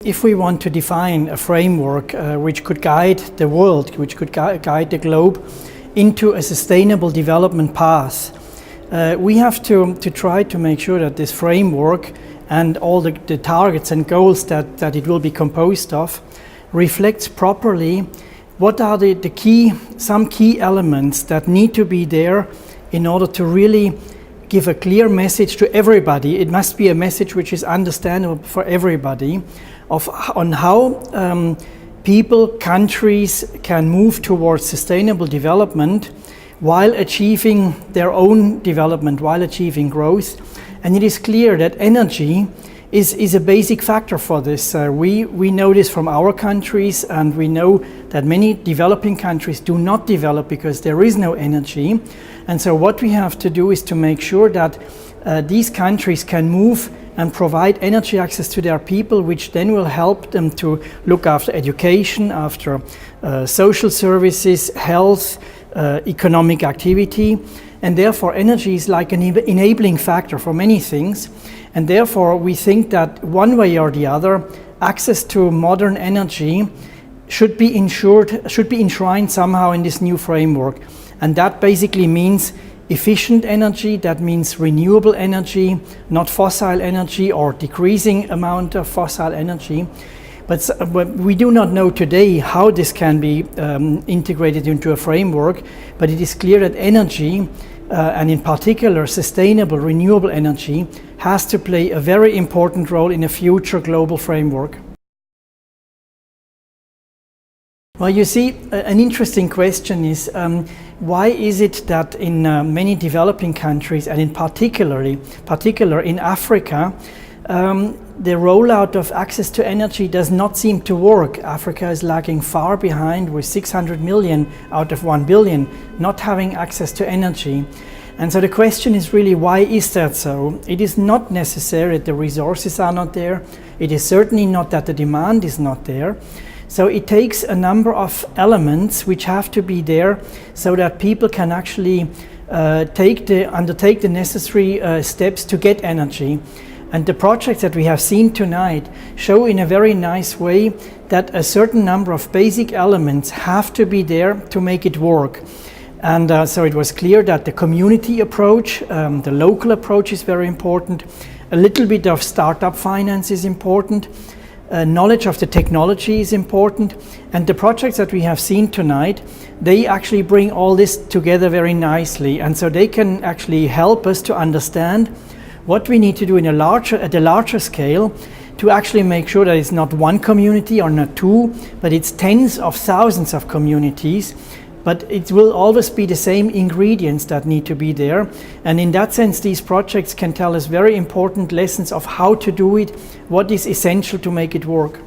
If we want to define a framework which could guide the world, which could guide the globe into a sustainable development path, we have to try to make sure that this framework and all the targets and goals that it will be composed of reflects properly what are some key elements that need to be there in order to really give a clear message to everybody. It must be a message which is understandable for everybody on how people, countries can move towards sustainable development while achieving their own development, while achieving growth. And it is clear that energy is a basic factor for this. We know this from our countries, and we know that many developing countries do not develop because there is no energy. And so what we have to do is to make sure that these countries can move and provide energy access to their people, which then will help them to look after education, after social services, health, economic activity. And therefore energy is like an enabling factor for many things. And therefore we think that one way or the other, access to modern energy should be enshrined somehow in this new framework. And that basically means efficient energy, that means renewable energy, not fossil energy or decreasing amount of fossil energy. But we do not know today how this can be integrated into a framework, but it is clear that energy, and in particular sustainable renewable energy, has to play a very important role in a future global framework. Well, you see, an interesting question is why is it that in many developing countries, and in particular in Africa, the rollout of access to energy does not seem to work. Africa is lagging far behind, with 600 million out of 1 billion not having access to energy. And so the question is really, why is that so? It is not necessary that the resources are not there. It is certainly not that the demand is not there. So it takes a number of elements which have to be there so that people can actually undertake the necessary steps to get energy. And the projects that we have seen tonight show in a very nice way that a certain number of basic elements have to be there to make it work. And so it was clear that the community approach, the local approach is very important. A little bit of startup finance is important. Knowledge of the technology is important. And the projects that we have seen tonight, they actually bring all this together very nicely. And so they can actually help us to understand what we need to do at a larger scale to actually make sure that it's not one community or not two, but it's tens of thousands of communities. But it will always be the same ingredients that need to be there. And in that sense, these projects can tell us very important lessons of how to do it, what is essential to make it work.